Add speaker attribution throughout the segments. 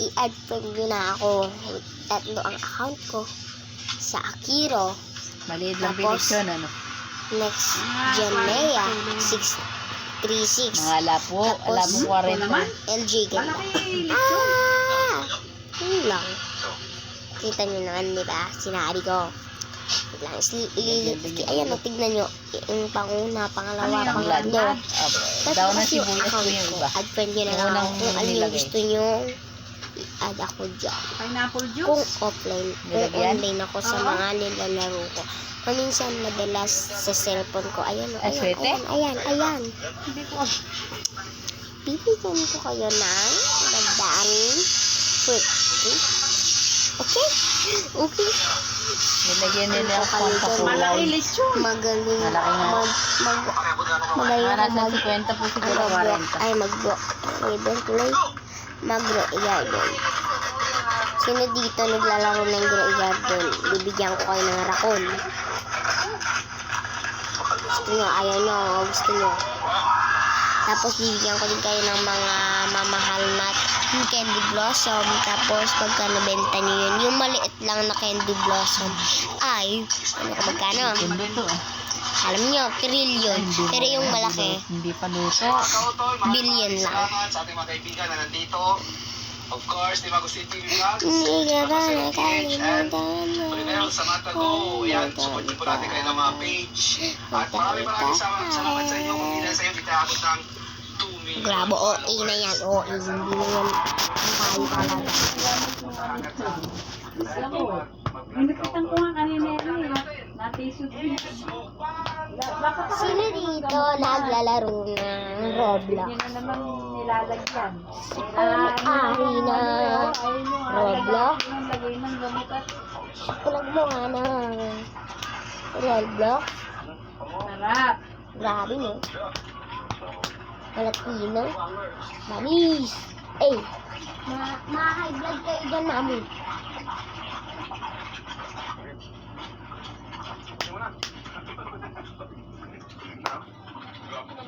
Speaker 1: i-add friend nyo na ako. Tatlo ang account ko sa Akiro.
Speaker 2: Maliit lang
Speaker 1: Tapos,
Speaker 2: bilis yun, ano?
Speaker 1: Next Janea 636.
Speaker 2: Mga lapo,
Speaker 1: Tapos,
Speaker 2: labo 40.
Speaker 1: LJ ganda. Yun lang. Kita nyo naman, di ba? Sinabi ko. Wait lang, ayan, tignan nyo. Yung panguna, pangalawa, pangatlo.
Speaker 2: Daw na sibuyas ko yung iba.
Speaker 1: Add friend nyo na lang ako kung ano yung gusto nyo. I-add ako dyan.
Speaker 3: Pineapple juice?
Speaker 1: Kung offline, kung online ako sa mga nilalaro ko. Paminsan madalas sa cellphone ko. Ayan, ayan.
Speaker 3: Hindi ko.
Speaker 1: Bibigyan ko kayo ng magdaang fruit. Okay? Okay?
Speaker 2: Nilagyan nila ang pampakulaw.
Speaker 3: Malaki lechon.
Speaker 1: Magaling.
Speaker 2: Malaki nga.
Speaker 1: Magaling
Speaker 2: Para
Speaker 1: ako
Speaker 2: sa 50 po siguro
Speaker 1: mag-block.
Speaker 2: 40.
Speaker 1: Ay, mag-block. Ribbon play. Mag-grow garden. Sino dito naglalaro ng grow garden? Bibigyan ko kayo ng rakon. Gusto nyo? Ayaw nyo? Gusto nyo? Tapos bibigyan ko din kayo ng mga mamahal na candy blossom. Tapos pagka nabenta nyo yun, yung maliit lang na candy blossom ay, ano ka magkano?
Speaker 2: Ganda to, ah.
Speaker 1: Alam nyo, trillion. Pero yung malaki,
Speaker 2: Hindi pa luto.
Speaker 1: billion lang.
Speaker 4: Sa ating mga kaibigan na nandito. Of course, di ba gusto ito yung vlog?
Speaker 1: Hindi ka ba nakalimutan
Speaker 4: Pagkakaroon sa Matago, yan, support niyo po natin kayo ng mga page. At maraming salamat sa inyo. Kung hindi na sa inyo, bitaabot ng 2 million.
Speaker 1: Grabe, OA na yan. OA, hindi na yan. Ang tayo talaga.
Speaker 3: Nipitan ko nga kanina yun eh. Natisod din.
Speaker 1: Sino dito naglalaro ng Roblox?
Speaker 3: Yun na naman nilalagyan.
Speaker 1: Ari na Roblox?
Speaker 3: Lagay ng gamot at
Speaker 1: Pulag mo nga ng Roblox.
Speaker 3: sarap.
Speaker 1: Grabe no. Malatino. Manis. Eh, ma-high blood kayo dyan, mami.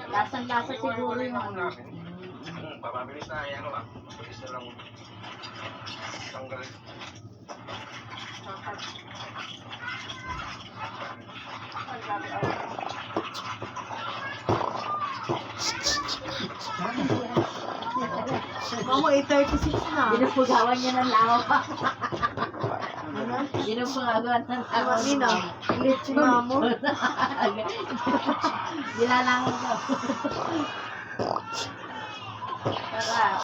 Speaker 3: Lasang-lasa siguro yung ano.
Speaker 4: Papabilis na, yan o lang. Bilis na lang. Tanggalin.
Speaker 3: Mamo, 8:36 na. Binupugawan niya ng lawa pa. Binupugawan ng lawa.
Speaker 1: Nino, ulit si mamo.
Speaker 3: Nilalangan ko. Sarap.